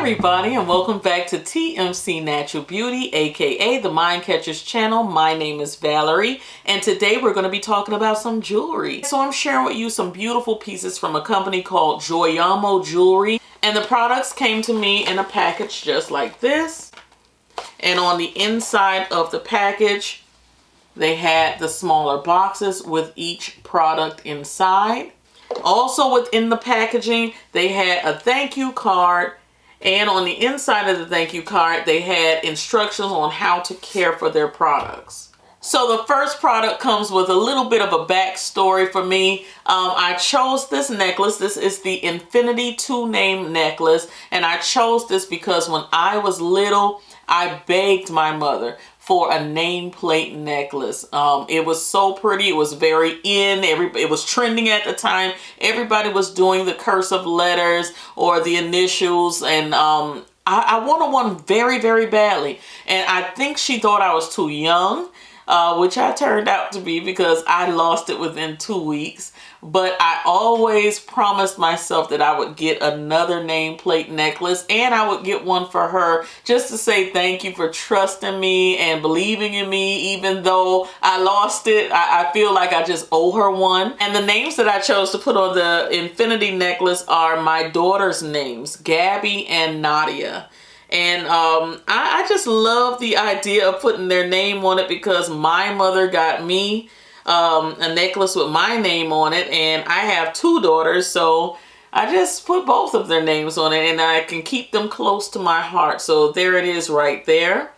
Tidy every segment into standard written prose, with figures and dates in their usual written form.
everybody, and welcome back to TMC Natural Beauty, aka the MindCatcher's channel. My name is Valerie, and today we're going to be talking about some jewelry. So I'm sharing with you some beautiful pieces from a company called Joyamo Jewelry, and the products came to me in a package just like this. And on the inside of the package, they had the smaller boxes with each product inside. Also within the packaging, they had a thank you card, and on the inside of the thank you card, they had instructions on how to care for their products. So the first product comes with a little bit of a backstory for me. I chose this necklace. This is the Infinity 2 name necklace, and I chose this because when I was little, I begged my mother for a nameplate necklace. It was so pretty. It was very in. It was trending at the time. Everybody was doing the cursive letters or the initials, and I wanted one very, very badly. And I think she thought I was too young, which I turned out to be because I lost it within 2 weeks. But I always promised myself that I would get another nameplate necklace, and I would get one for her just to say thank you for trusting me and believing in me. Even though I lost it, I feel like I just owe her one. And the names that I chose to put on the Infinity necklace are my daughter's names, Gabby and Nadia. And I just love the idea of putting their name on it because my mother got me a necklace with my name on it, and I have two daughters, so I just put both of their names on it, and I can keep them close to my heart. So there it is right there.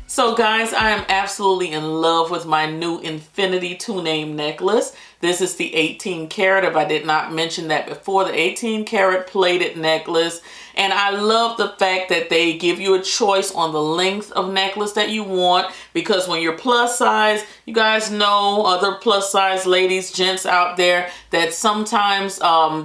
So guys, I am absolutely in love with my new Infinity 2 name necklace. This is the 18 karat, if I did not mention that before, the 18 karat plated necklace. And I love the fact that they give you a choice on the length of necklace that you want, because when you're plus size, you guys know, other plus size ladies, gents out there, that sometimes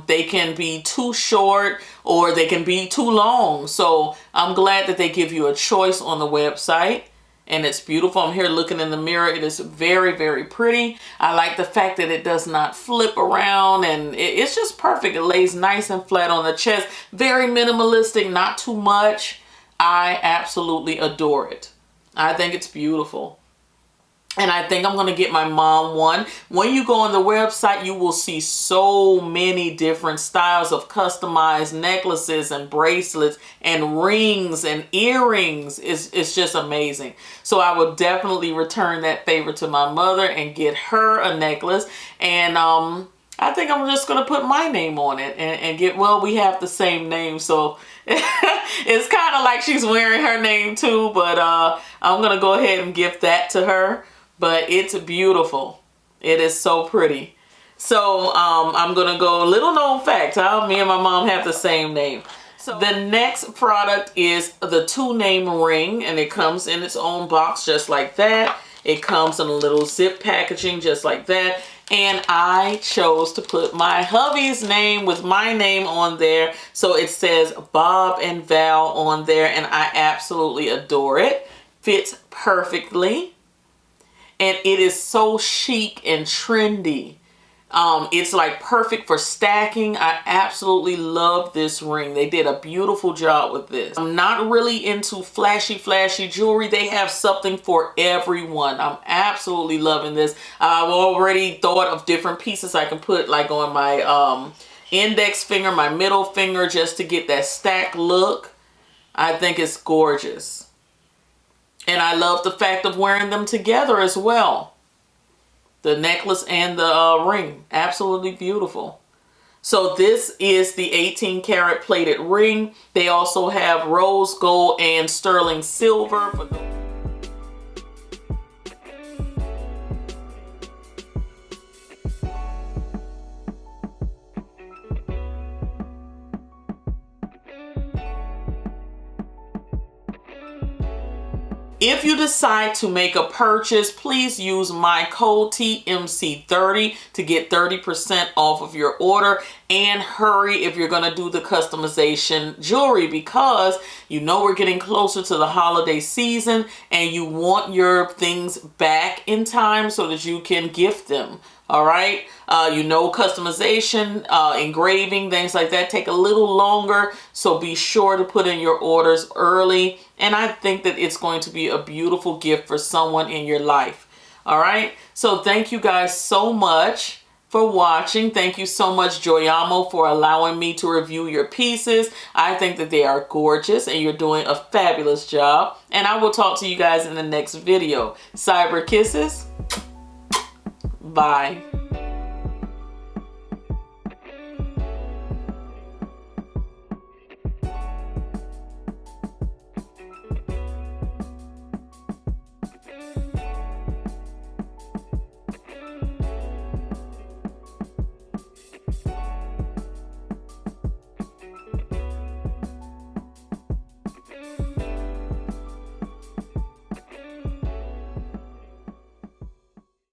they can be too short or they can be too long. So I'm glad that they give you a choice on the website. And it's beautiful. I'm here looking in the mirror. It is very, very pretty. I like the fact that it does not flip around, and it's just perfect. It lays nice and flat on the chest. Very minimalistic, not too much. I absolutely adore it. I think it's beautiful. And I think I'm going to get my mom one. When you go on the website, you will see so many different styles of customized necklaces and bracelets and rings and earrings. It's just amazing. So I will definitely return that favor to my mother and get her a necklace. And I think I'm just going to put my name on it and get, well, we have the same name. So it's kind of like she's wearing her name too. But I'm going to go ahead and gift that to her. But it's beautiful. It is so pretty. So I'm going to go, little known fact, me and my mom have the same name. So the next product is the 2 name ring, and it comes in its own box just like that. It comes in a little zip packaging just like that. And I chose to put my hubby's name with my name on there. So it says Bob and Val on there, and I absolutely adore it. Fits perfectly. And it is so chic and trendy. It's like perfect for stacking. I absolutely love this ring. They did a beautiful job with this. I'm not really into flashy jewelry. They have something for everyone. I'm absolutely loving this. I've already thought of different pieces I can put like on my index finger, my middle finger, just to get that stacked look. I think it's gorgeous. And I love the fact of wearing them together as well. The necklace and the ring. Absolutely beautiful. So this is the 18 karat plated ring. They also have rose gold and sterling silver for the If you decide to make a purchase, please use my code TMC30 to get 30% off of your order, and hurry if you're going to do the customization jewelry, because you know we're getting closer to the holiday season and you want your things back in time so that you can gift them. All right. You know, customization, engraving, things like that take a little longer. So be sure to put in your orders early. And I think that it's going to be a beautiful gift for someone in your life. All right. So thank you guys so much for watching. Thank you so much, Joyamo, for allowing me to review your pieces. I think that they are gorgeous and you're doing a fabulous job. And I will talk to you guys in the next video. Cyber kisses. Bye.